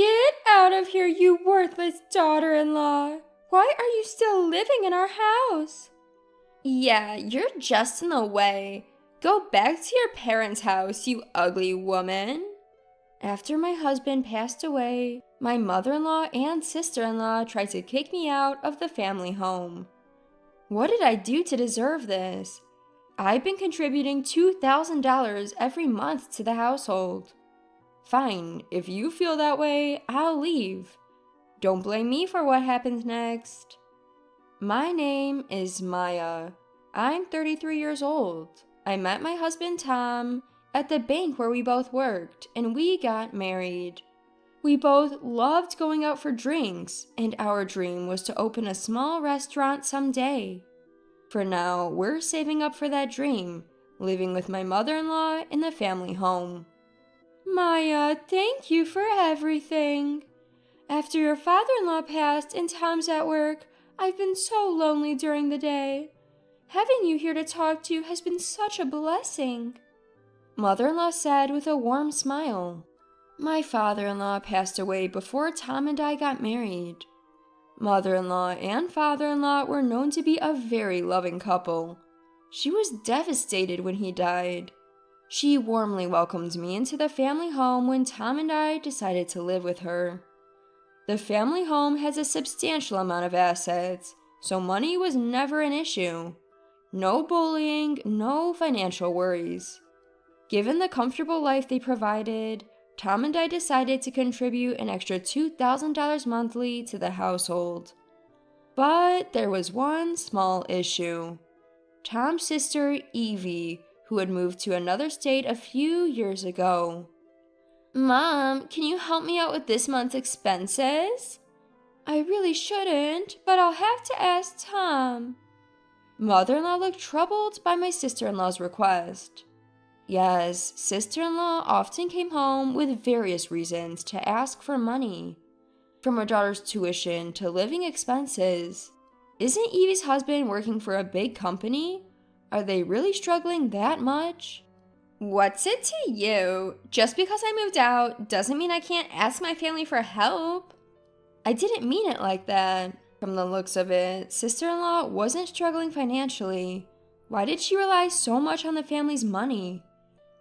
Get out of here, you worthless daughter-in-law! Why are you still living in our house? Yeah, you're just in the way. Go back to your parents' house, you ugly woman. After my husband passed away, my mother-in-law and sister-in-law tried to kick me out of the family home. What did I do to deserve this? I've been contributing $2,000 every month to the household. Fine, if you feel that way, I'll leave. Don't blame me for what happens next. My name is Maya. I'm 33 years old. I met my husband Tom at the bank where we both worked, and we got married. We both loved going out for drinks, and our dream was to open a small restaurant someday. For now, we're saving up for that dream, living with my mother-in-law in the family home. Maya, thank you for everything. After your father-in-law passed and Tom's at work, I've been so lonely during the day. Having you here to talk to has been such a blessing. Mother-in-law said with a warm smile. My father-in-law passed away before Tom and I got married. Mother-in-law and father-in-law were known to be a very loving couple. She was devastated when he died. She warmly welcomed me into the family home when Tom and I decided to live with her. The family home has a substantial amount of assets, so money was never an issue. No bullying, no financial worries. Given the comfortable life they provided, Tom and I decided to contribute an extra $2,000 monthly to the household. But there was one small issue. Tom's sister, Evie, who had moved to another state a few years ago. Mom, can you help me out with this month's expenses? I really shouldn't, but I'll have to ask Tom. Mother-in-law looked troubled by my sister-in-law's request. Yes, sister-in-law often came home with various reasons to ask for money. From her daughter's tuition to living expenses. Isn't Evie's husband working for a big company? Are they really struggling that much? What's it to you? Just because I moved out doesn't mean I can't ask my family for help. I didn't mean it like that. From the looks of it, sister-in-law wasn't struggling financially. Why did she rely so much on the family's money?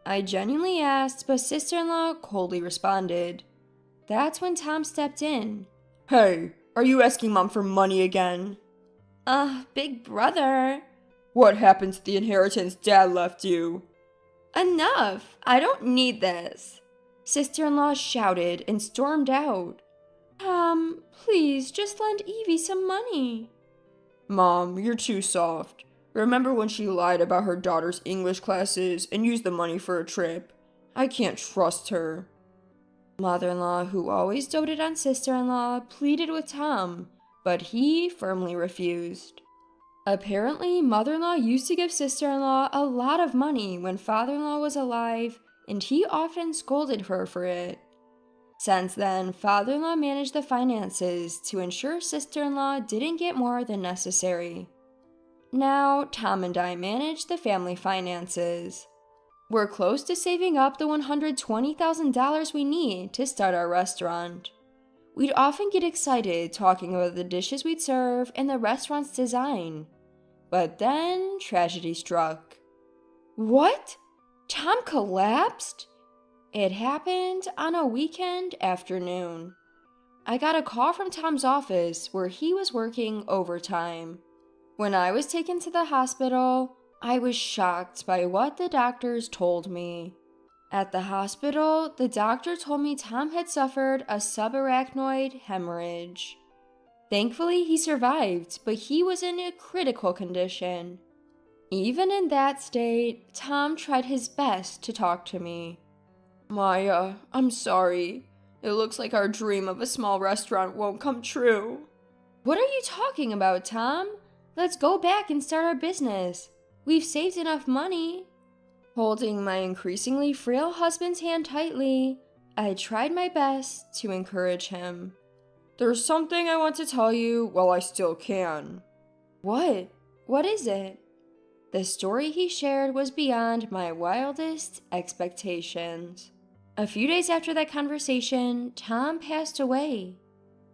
I genuinely asked, but sister-in-law coldly responded. That's when Tom stepped in. Hey, are you asking Mom for money again? Big brother. What happened to the inheritance Dad left you? Enough! I don't need this. Sister-in-law shouted and stormed out. Tom, please just lend Evie some money. Mom, you're too soft. Remember when she lied about her daughter's English classes and used the money for a trip? I can't trust her. Mother-in-law, who always doted on sister-in-law, pleaded with Tom, but he firmly refused. Apparently, mother-in-law used to give sister-in-law a lot of money when father-in-law was alive, and he often scolded her for it. Since then, father-in-law managed the finances to ensure sister-in-law didn't get more than necessary. Now, Tom and I manage the family finances. We're close to saving up the $120,000 we need to start our restaurant. We'd often get excited talking about the dishes we'd serve and the restaurant's design. But then, tragedy struck. What? Tom collapsed? It happened on a weekend afternoon. I got a call from Tom's office where he was working overtime. When I was taken to the hospital, I was shocked by what the doctors told me. At the hospital, the doctor told me Tom had suffered a subarachnoid hemorrhage. Thankfully, he survived, but he was in a critical condition. Even in that state, Tom tried his best to talk to me. Maya, I'm sorry. It looks like our dream of a small restaurant won't come true. What are you talking about, Tom? Let's go back and start our business. We've saved enough money. Holding my increasingly frail husband's hand tightly, I tried my best to encourage him. There's something I want to tell you while I still can. What? What is it? The story he shared was beyond my wildest expectations. A few days after that conversation, Tom passed away.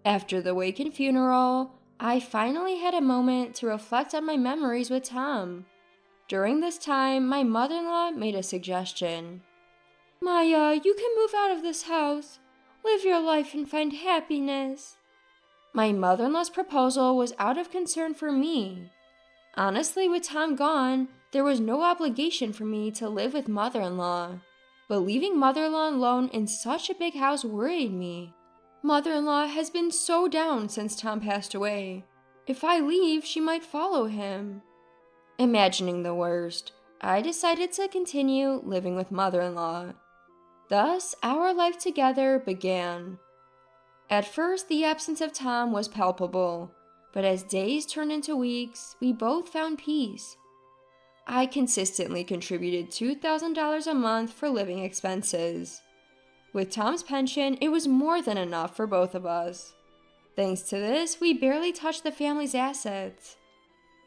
After the wake and funeral, I finally had a moment to reflect on my memories with Tom. During this time, my mother-in-law made a suggestion. Maya, you can move out of this house. Live your life and find happiness. My mother-in-law's proposal was out of concern for me. Honestly, with Tom gone, there was no obligation for me to live with mother-in-law. But leaving mother-in-law alone in such a big house worried me. Mother-in-law has been so down since Tom passed away. If I leave, she might follow him. Imagining the worst, I decided to continue living with mother-in-law. Thus, our life together began. At first, the absence of Tom was palpable, but as days turned into weeks, we both found peace. I consistently contributed $2,000 a month for living expenses. With Tom's pension, it was more than enough for both of us. Thanks to this, we barely touched the family's assets.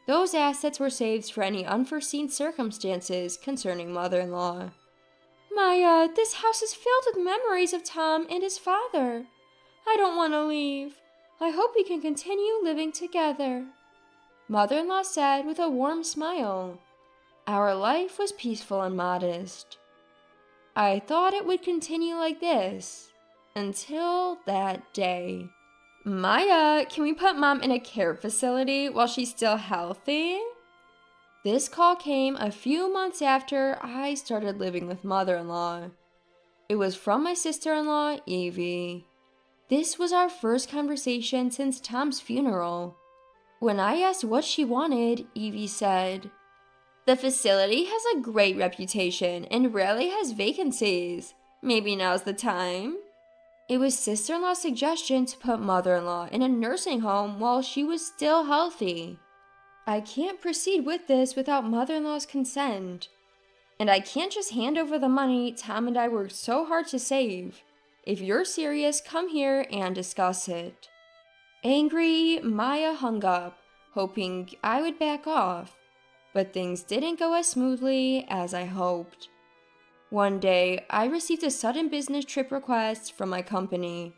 Those assets were saved for any unforeseen circumstances concerning mother-in-law. Maya, this house is filled with memories of Tom and his father. I don't want to leave. I hope we can continue living together. Mother-in-law said with a warm smile. Our life was peaceful and modest. I thought it would continue like this until that day. Maya, can we put Mom in a care facility while she's still healthy? This call came a few months after I started living with mother-in-law. It was from my sister-in-law, Evie. This was our first conversation since Tom's funeral. When I asked what she wanted, Evie said, "The facility has a great reputation and rarely has vacancies. Maybe now's the time." It was sister-in-law's suggestion to put mother-in-law in a nursing home while she was still healthy. I can't proceed with this without mother-in-law's consent. And I can't just hand over the money Tom and I worked so hard to save. If you're serious, come here and discuss it. Angry, Maya hung up, hoping I would back off. But things didn't go as smoothly as I hoped. One day, I received a sudden business trip request from my company.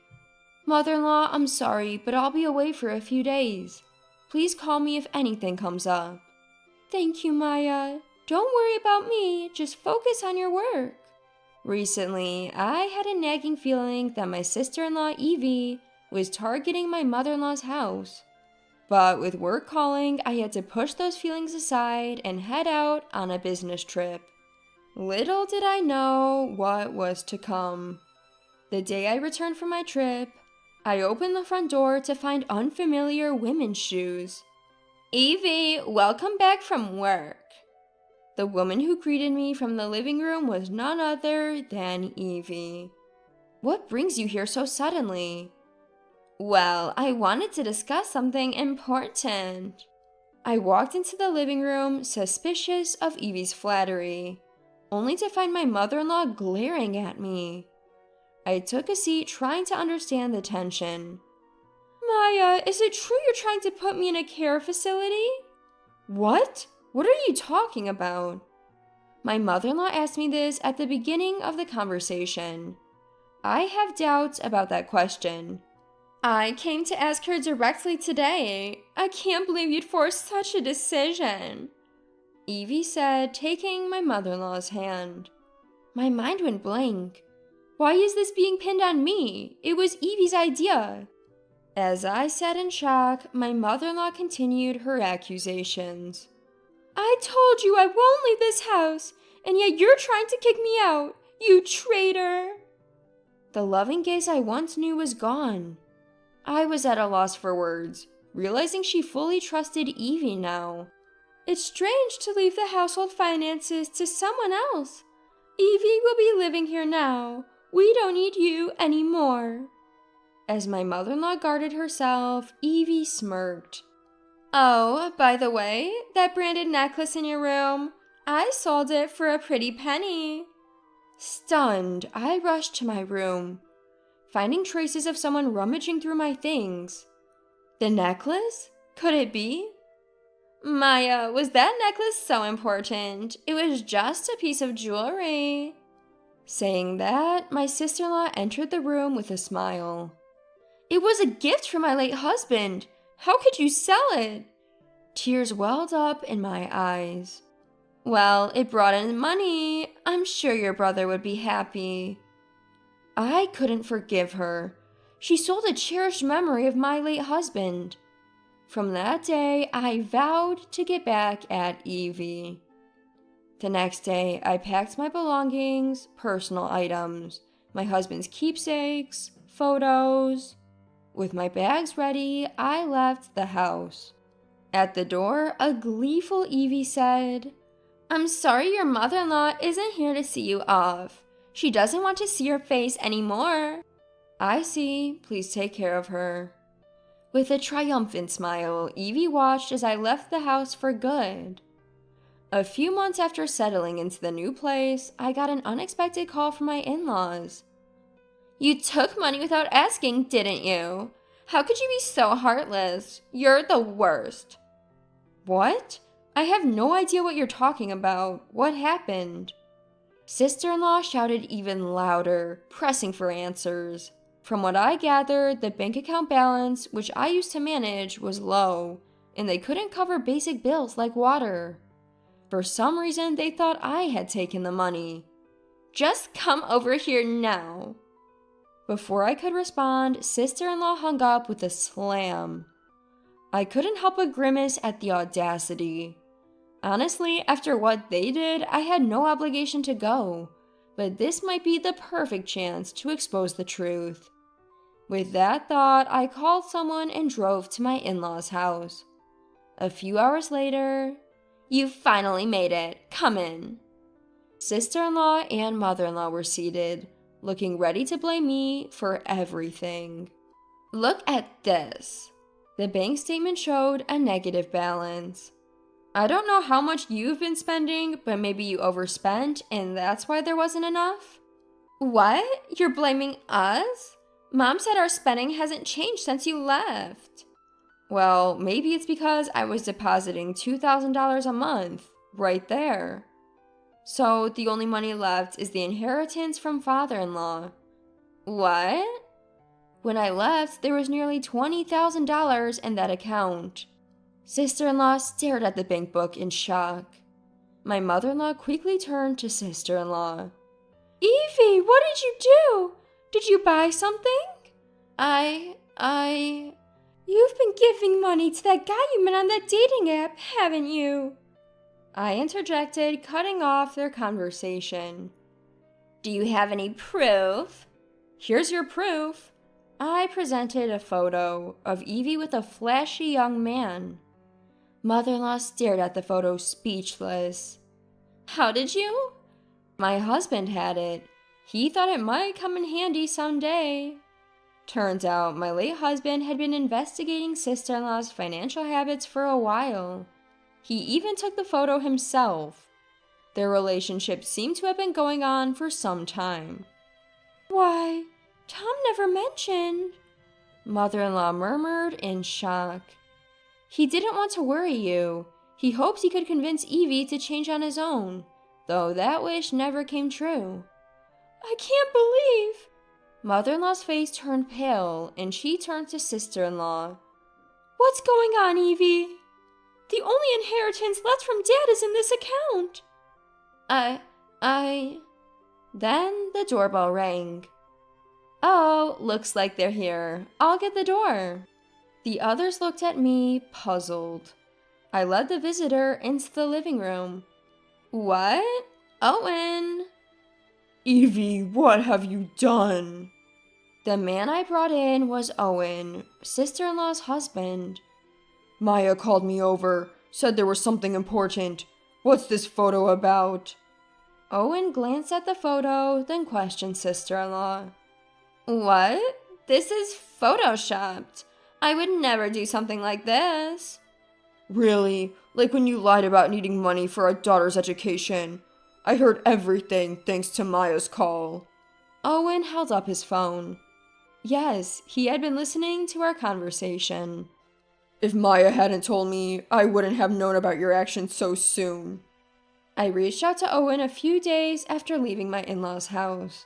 Mother-in-law, I'm sorry, but I'll be away for a few days. Please call me if anything comes up. Thank you, Maya. Don't worry about me, just focus on your work. Recently, I had a nagging feeling that my sister-in-law, Evie, was targeting my mother-in-law's house. But with work calling, I had to push those feelings aside and head out on a business trip. Little did I know what was to come. The day I returned from my trip, I opened the front door to find unfamiliar women's shoes. Evie, welcome back from work. The woman who greeted me from the living room was none other than Evie. What brings you here so suddenly? Well, I wanted to discuss something important. I walked into the living room, suspicious of Evie's flattery, only to find my mother-in-law glaring at me. I took a seat, trying to understand the tension. Maya, is it true you're trying to put me in a care facility? What? What are you talking about? My mother-in-law asked me this at the beginning of the conversation. I have doubts about that question. I came to ask her directly today. I can't believe you'd force such a decision. Evie said, taking my mother-in-law's hand. My mind went blank. Why is this being pinned on me? It was Evie's idea. As I sat in shock, my mother-in-law continued her accusations. I told you I won't leave this house, and yet you're trying to kick me out, you traitor. The loving gaze I once knew was gone. I was at a loss for words, realizing she fully trusted Evie now. It's strange to leave the household finances to someone else. Evie will be living here now. We don't need you anymore. As my mother-in-law guarded herself, Evie smirked. Oh, by the way, that branded necklace in your room, I sold it for a pretty penny. Stunned, I rushed to my room, finding traces of someone rummaging through my things. The necklace? Could it be? Maya, was that necklace so important? It was just a piece of jewelry. Saying that, my sister-in-law entered the room with a smile. It was a gift from my late husband. How could you sell it? Tears welled up in my eyes. Well, it brought in money. I'm sure your brother would be happy. I couldn't forgive her. She sold a cherished memory of my late husband. From that day, I vowed to get back at Evie. The next day, I packed my belongings, personal items, my husband's keepsakes, photos. With my bags ready, I left the house. At the door, a gleeful Evie said, I'm sorry your mother-in-law isn't here to see you off. She doesn't want to see your face anymore. I see. Please take care of her. With a triumphant smile, Evie watched as I left the house for good. A few months after settling into the new place, I got an unexpected call from my in-laws. You took money without asking, didn't you? How could you be so heartless? You're the worst. What? I have no idea what you're talking about. What happened? Sister-in-law shouted even louder, pressing for answers. From what I gathered, the bank account balance, which I used to manage, was low, and they couldn't cover basic bills like water. For some reason, they thought I had taken the money. Just come over here now. Before I could respond, sister-in-law hung up with a slam. I couldn't help but grimace at the audacity. Honestly, after what they did, I had no obligation to go, but this might be the perfect chance to expose the truth. With that thought, I called someone and drove to my in-laws' house. A few hours later, you finally made it. Come in. Sister-in-law and mother-in-law were seated, looking ready to blame me for everything. Look at this. The bank statement showed a negative balance. I don't know how much you've been spending, but maybe you overspent and that's why there wasn't enough? What? You're blaming us? Mom said our spending hasn't changed since you left. Well, maybe it's because I was depositing $2,000 a month, right there. So the only money left is the inheritance from father-in-law. What? When I left, there was nearly $20,000 in that account. Sister-in-law stared at the bank book in shock. My mother-in-law quickly turned to sister-in-law. Evie, what did you do? Did you buy something? You've been giving money to that guy you met on that dating app, haven't you? I interjected, cutting off their conversation. Do you have any proof? Here's your proof. I presented a photo of Evie with a flashy young man. Mother-in-law stared at the photo, speechless. How did you? My husband had it. He thought it might come in handy someday. Turns out my late husband had been investigating sister-in-law's financial habits for a while. He even took the photo himself. Their relationship seemed to have been going on for some time. Why, Tom never mentioned. Mother-in-law murmured in shock. He didn't want to worry you. He hoped he could convince Evie to change on his own, though that wish never came true. I can't believe. Mother-in-law's face turned pale, and she turned to sister-in-law. What's going on, Evie? The only inheritance left from Dad is in this account. Then the doorbell rang. Oh, looks like they're here. I'll get the door. The others looked at me, puzzled. I led the visitor into the living room. What? Owen? Evie, what have you done? The man I brought in was Owen, sister-in-law's husband. Maya called me over, said there was something important. What's this photo about? Owen glanced at the photo, then questioned sister-in-law. What? This is photoshopped. I would never do something like this. Really? Like when you lied about needing money for our daughter's education? I heard everything thanks to Maya's call. Owen held up his phone. Yes, he had been listening to our conversation. If Maya hadn't told me, I wouldn't have known about your actions so soon. I reached out to Owen a few days after leaving my in-laws' house.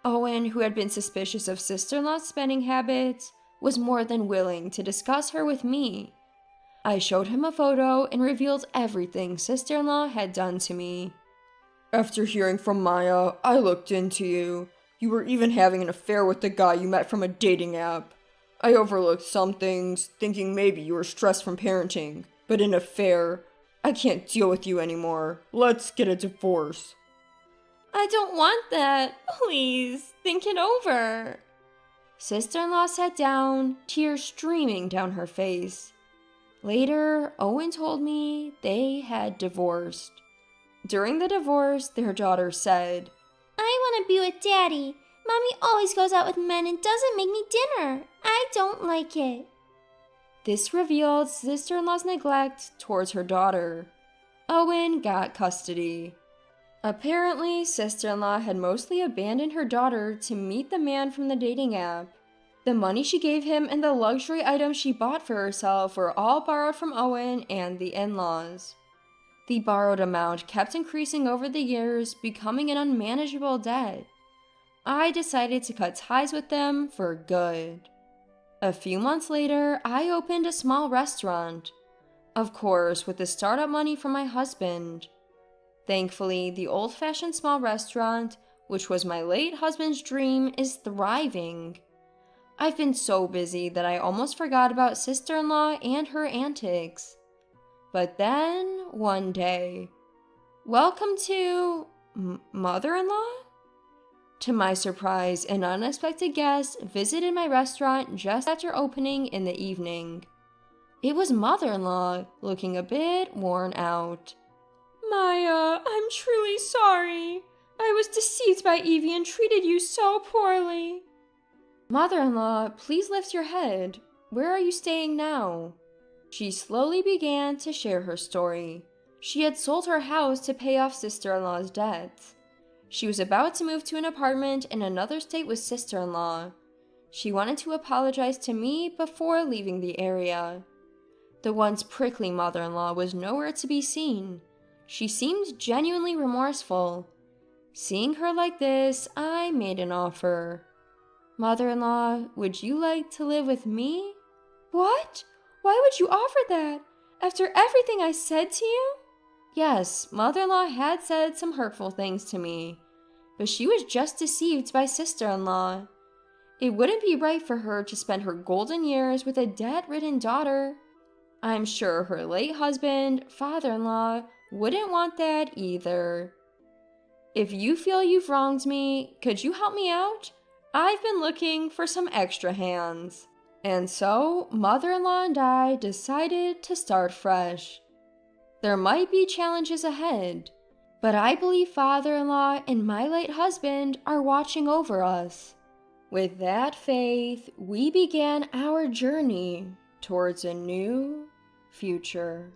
Owen, who had been suspicious of sister-in-law's spending habits, was more than willing to discuss her with me. I showed him a photo and revealed everything sister-in-law had done to me. After hearing from Maya, I looked into you. You were even having an affair with the guy you met from a dating app. I overlooked some things, thinking maybe you were stressed from parenting, but an affair? I can't deal with you anymore. Let's get a divorce. I don't want that. Please, think it over. Sister-in-law sat down, tears streaming down her face. Later, Owen told me they had divorced. During the divorce, their daughter said, I want to be with Daddy. Mommy always goes out with men and doesn't make me dinner. I don't like it. This revealed sister-in-law's neglect towards her daughter. Owen got custody. Apparently, sister-in-law had mostly abandoned her daughter to meet the man from the dating app. The money she gave him and the luxury items she bought for herself were all borrowed from Owen and the in-laws. The borrowed amount kept increasing over the years, becoming an unmanageable debt. I decided to cut ties with them for good. A few months later, I opened a small restaurant. Of course, with the startup money from my husband. Thankfully, the old-fashioned small restaurant, which was my late husband's dream, is thriving. I've been so busy that I almost forgot about sister-in-law and her antics. But then, one day, welcome to mother-in-law? To my surprise, an unexpected guest visited my restaurant just after opening in the evening. It was mother-in-law, looking a bit worn out. Maya, I'm truly sorry. I was deceived by Evie and treated you so poorly. Mother-in-law, please lift your head. Where are you staying now? She slowly began to share her story. She had sold her house to pay off sister-in-law's debts. She was about to move to an apartment in another state with sister-in-law. She wanted to apologize to me before leaving the area. The once prickly mother-in-law was nowhere to be seen. She seemed genuinely remorseful. Seeing her like this, I made an offer. Mother-in-law, would you like to live with me? What? Why would you offer that? After everything I said to you? Yes, mother-in-law had said some hurtful things to me, but she was just deceived by sister-in-law. It wouldn't be right for her to spend her golden years with a debt-ridden daughter. I'm sure her late husband, father-in-law, wouldn't want that either. If you feel you've wronged me, could you help me out? I've been looking for some extra hands. And so, mother-in-law and I decided to start fresh. There might be challenges ahead, but I believe father-in-law and my late husband are watching over us. With that faith, we began our journey towards a new future.